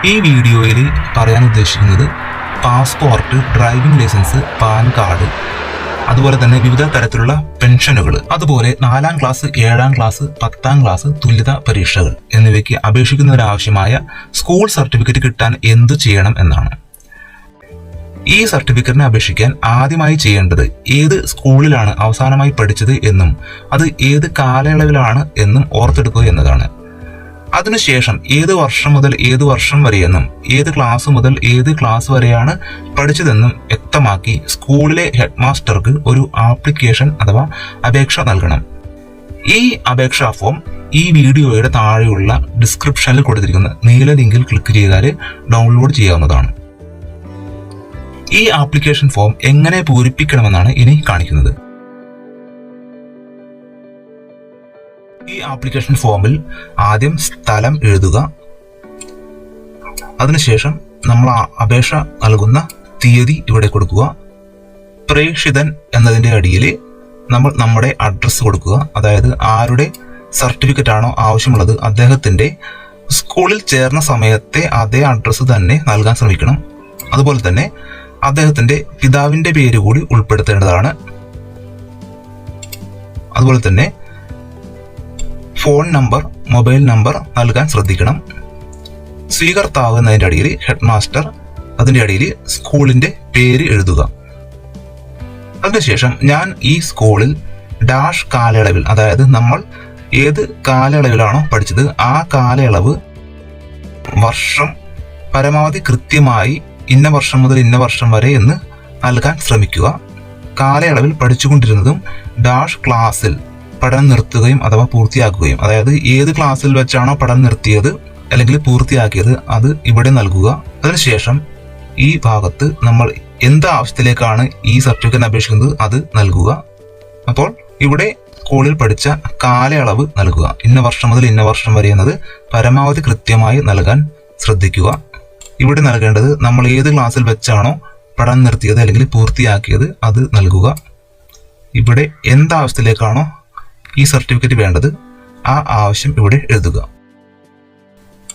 ഈ വീഡിയോയിൽ പറയാൻ ഉദ്ദേശിക്കുന്നത് passport, driving license, PAN card, അതുപോലെ തന്നെ വിവിധ തരത്തിലുള്ള പെൻഷനുകൾ, അതുപോലെ 4ാം ക്ലാസ്, 7ാം ക്ലാസ്, 10ാം ക്ലാസ് തുല്യതാ പരീക്ഷകൾ എന്നിവയ്ക്ക് അപേക്ഷിക്കുന്നതിനാവശ്യമായ സ്കൂൾ സർട്ടിഫിക്കറ്റ് കിട്ടാൻ എന്തു ചെയ്യണം എന്നാണ്. ഈ സർട്ടിഫിക്കറ്റിന് അപേക്ഷിക്കാൻ ആദ്യമായി ചെയ്യേണ്ടത് ഏത് സ്കൂളിലാണ് അവസാനമായി പഠിച്ചത് എന്നും അത് ഏത് കാലയളവിലാണ് എന്നും ഓർത്തെടുക്കുക എന്നതാണ്. അതിനുശേഷം ഏത് വർഷം മുതൽ ഏത് വർഷം വരെയെന്നും ഏത് ക്ലാസ് മുതൽ ഏത് ക്ലാസ് വരെയാണ് പഠിച്ചതെന്നും വ്യക്തമാക്കി സ്കൂളിലെ ഹെഡ് മാസ്റ്റർക്ക് ഒരു ആപ്ലിക്കേഷൻ അഥവാ അപേക്ഷ നൽകണം. ഈ അപേക്ഷാ ഫോം ഈ വീഡിയോയുടെ താഴെയുള്ള ഡിസ്ക്രിപ്ഷനിൽ കൊടുത്തിരിക്കുന്ന നീല ലിങ്കിൽ ക്ലിക്ക് ചെയ്താൽ ഡൗൺലോഡ് ചെയ്യാവുന്നതാണ്. ഈ ആപ്ലിക്കേഷൻ ഫോം എങ്ങനെ പൂരിപ്പിക്കണമെന്നാണ് ഇനി കാണിക്കുന്നത്. ഈ ആപ്ലിക്കേഷൻ ഫോമിൽ ആദ്യം സ്ഥലം എഴുതുക. അതിനുശേഷം നമ്മൾ അപേക്ഷ നൽകുന്ന തീയതി ഇവിടെ കൊടുക്കുക. പ്രേക്ഷിതൻ എന്നതിന്റെ അടിയിൽ നമ്മൾ നമ്മുടെ അഡ്രസ്സ് കൊടുക്കുക. അതായത് ആരുടെ സർട്ടിഫിക്കറ്റ് ആണോ ആവശ്യമുള്ളത് അദ്ദേഹത്തിന്റെ സ്കൂളിൽ ചേർന്ന സമയത്തെ അതേ അഡ്രസ്സ് തന്നെ നൽകാൻ ശ്രമിക്കണം. അതുപോലെ തന്നെ അദ്ദേഹത്തിന്റെ പിതാവിന്റെ പേര് കൂടി ഉൾപ്പെടുത്തേണ്ടതാണ്. അതുപോലെ തന്നെ ഫോൺ നമ്പർ, മൊബൈൽ നമ്പർ നൽകാൻ ശ്രദ്ധിക്കണം. സ്വീകർത്താവ് എന്നതിന്റെ അടിയിൽ ഹെഡ് മാസ്റ്റർ, അതിന്റെ അടിയിൽ സ്കൂളിന്റെ പേര് എഴുതുക. അതിനുശേഷം ഞാൻ ഈ സ്കൂളിൽ ഡാഷ് കാലയളവിൽ, അതായത് നമ്മൾ ഏത് കാലയളവിലാണോ പഠിച്ചത് ആ കാലയളവ് വർഷം പരമാവധി കൃത്യമായി ഇന്ന വർഷം മുതൽ ഇന്ന വർഷം വരെ എന്ന് നൽകാൻ ശ്രമിക്കുക. കാലയളവിൽ പഠിച്ചുകൊണ്ടിരുന്നതും ഡാഷ് ക്ലാസ്സിൽ പഠനം നിർത്തുകയും അഥവാ പൂർത്തിയാക്കുകയും, അതായത് ഏത് ക്ലാസ്സിൽ വെച്ചാണോ പഠനം നിർത്തിയത് അല്ലെങ്കിൽ പൂർത്തിയാക്കിയത് അത് ഇവിടെ നൽകുക. അതിനുശേഷം ഈ ഭാഗത്ത് നമ്മൾ എന്ത് ആവശ്യത്തിലേക്കാണ് ഈ സർട്ടിഫിക്കറ്റ് അപേക്ഷിക്കുന്നത് അത് നൽകുക. അപ്പോൾ ഇവിടെ സ്കൂളിൽ പഠിച്ച കാലയളവ് നൽകുക. ഇന്ന വർഷം മുതൽ ഇന്ന വർഷം വരെ എന്നത് പരമാവധി കൃത്യമായി നൽകാൻ ശ്രദ്ധിക്കുക. ഇവിടെ നൽകേണ്ടത് നമ്മൾ ഏത് ക്ലാസ്സിൽ വെച്ചാണോ പഠനം നിർത്തിയത് അല്ലെങ്കിൽ പൂർത്തിയാക്കിയത് അത് നൽകുക. ഇവിടെ എന്താവശ്യത്തിലേക്കാണോ ഈ സർട്ടിഫിക്കറ്റ് വേണ്ടത് ആ ആവശ്യം ഇവിടെ എഴുതുക.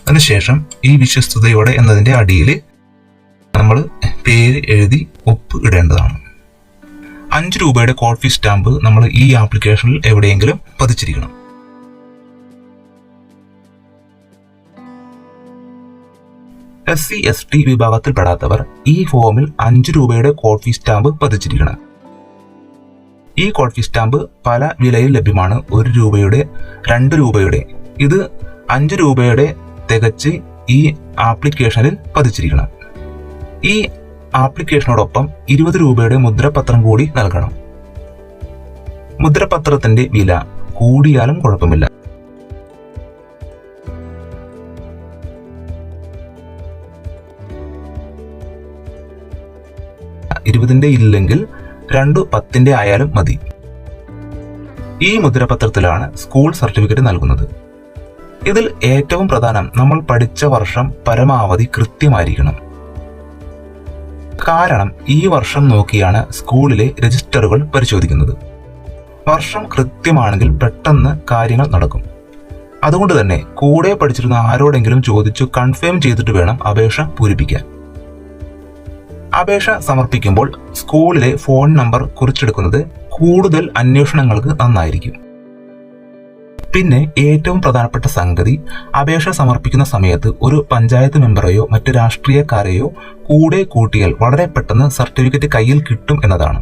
അതിനുശേഷം ഈ വിശ്വസ്തയോടെ എന്നതിന്റെ അടിയിൽ നമ്മൾ പേര് എഴുതി ഒപ്പ് ഇടേണ്ടതാണ്. 5 രൂപയുടെ കോഡ് ഫീസ് സ്റ്റാമ്പ് നമ്മൾ ഈ ആപ്ലിക്കേഷനിൽ എവിടെയെങ്കിലും പതിച്ചിരിക്കണം. SC ST വിഭാഗത്തിൽപ്പെടാത്തവർ ഈ ഫോമിൽ 5 രൂപയുടെ കോഡ് ഫീസ് സ്റ്റാമ്പ് പതിച്ചിരിക്കണം. ഈ കോഡ് ഫീസ് സ്റ്റാമ്പ് പല വിലയിൽ ലഭ്യമാണ്. 1 രൂപയുടെ, 2 രൂപയുടെ. ഇത് 5 രൂപയുടെ തികച്ച് ഈ ആപ്ലിക്കേഷനിൽ പതിച്ചിരിക്കണം. ഈ ആപ്ലിക്കേഷനോടൊപ്പം 20 രൂപയുടെ മുദ്രപത്രം കൂടി നൽകണം. മുദ്രപത്രത്തിന്റെ വില കൂടിയാലും കുഴപ്പമില്ല. ന്റെ ഇല്ലെങ്കിൽ 2 10 ആയാലും മതി. ഈ മുദ്രപത്രത്തിലാണ് സ്കൂൾ സർട്ടിഫിക്കറ്റ് നൽകുന്നത്. ഇതിൽ ഏറ്റവും പ്രധാനം നമ്മൾ പഠിച്ച വർഷം പരമാവധി കൃത്യമായിരിക്കണം. കാരണം ഈ വർഷം നോക്കിയാണ് സ്കൂളിലെ രജിസ്റ്ററുകൾ പരിശോധിക്കുന്നത്. വർഷം കൃത്യമാണെങ്കിൽ പെട്ടെന്ന് കാര്യങ്ങൾ നടക്കും. അതുകൊണ്ട് തന്നെ കൂടെ പഠിച്ചിരുന്ന ആരോടെങ്കിലും ചോദിച്ചു കൺഫേം ചെയ്തിട്ട് വേണം അപേക്ഷ പൂരിപ്പിക്കാൻ. അപേക്ഷ സമർപ്പിക്കുമ്പോൾ സ്കൂളിലെ ഫോൺ നമ്പർ കുറിച്ചെടുക്കുന്നത് കൂടുതൽ അന്വേഷണങ്ങൾക്ക് നന്നായിരിക്കും. പിന്നെ ഏറ്റവും പ്രധാനപ്പെട്ട സംഗതി, അപേക്ഷ സമർപ്പിക്കുന്ന സമയത്ത് ഒരു പഞ്ചായത്ത് മെമ്പറെയോ മറ്റു രാഷ്ട്രീയക്കാരെയോ കൂടെ കൂട്ടിയാൽ വളരെ പെട്ടെന്ന് സർട്ടിഫിക്കറ്റ് കയ്യിൽ കിട്ടും എന്നതാണ്.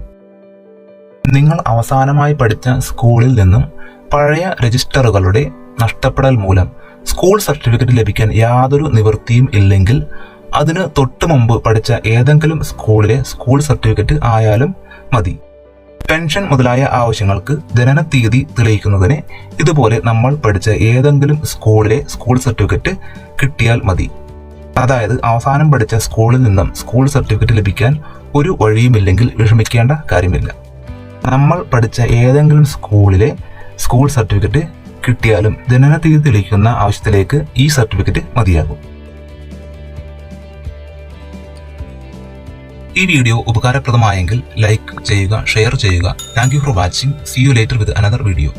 നിങ്ങൾ അവസാനമായി പഠിച്ച സ്കൂളിൽ നിന്നും പഴയ രജിസ്റ്ററുകളുടെ നഷ്ടപ്പെടൽ മൂലം സ്കൂൾ സർട്ടിഫിക്കറ്റ് ലഭിക്കാൻ യാതൊരു നിവൃത്തിയും ഇല്ലെങ്കിൽ അതിന് തൊട്ട് മുമ്പ് പഠിച്ച ഏതെങ്കിലും സ്കൂളിലെ സ്കൂൾ സർട്ടിഫിക്കറ്റ് ആയാലും മതി. പെൻഷൻ മുതലായ ആവശ്യങ്ങൾക്ക് ജനന തീയതി തെളിയിക്കുന്നതിന് ഇതുപോലെ നമ്മൾ പഠിച്ച ഏതെങ്കിലും സ്കൂളിലെ സ്കൂൾ സർട്ടിഫിക്കറ്റ് കിട്ടിയാൽ മതി. അതായത് അവസാനം പഠിച്ച സ്കൂളിൽ നിന്നും സ്കൂൾ സർട്ടിഫിക്കറ്റ് ലഭിക്കാൻ ഒരു വഴിയുമില്ലെങ്കിൽ വിഷമിക്കേണ്ട കാര്യമില്ല. നമ്മൾ പഠിച്ച ഏതെങ്കിലും സ്കൂളിലെ സ്കൂൾ സർട്ടിഫിക്കറ്റ് കിട്ടിയാലും ജനന തീയതി തെളിയിക്കുന്ന ആവശ്യത്തിലേക്ക് ഈ സർട്ടിഫിക്കറ്റ് മതിയാകും. ഈ വീഡിയോ ഉപകാരപ്രദമായെങ്കിൽ ലൈക്ക് ചെയ്യുക, ഷെയർ ചെയ്യുക. Thank you for watching. See you later with another video.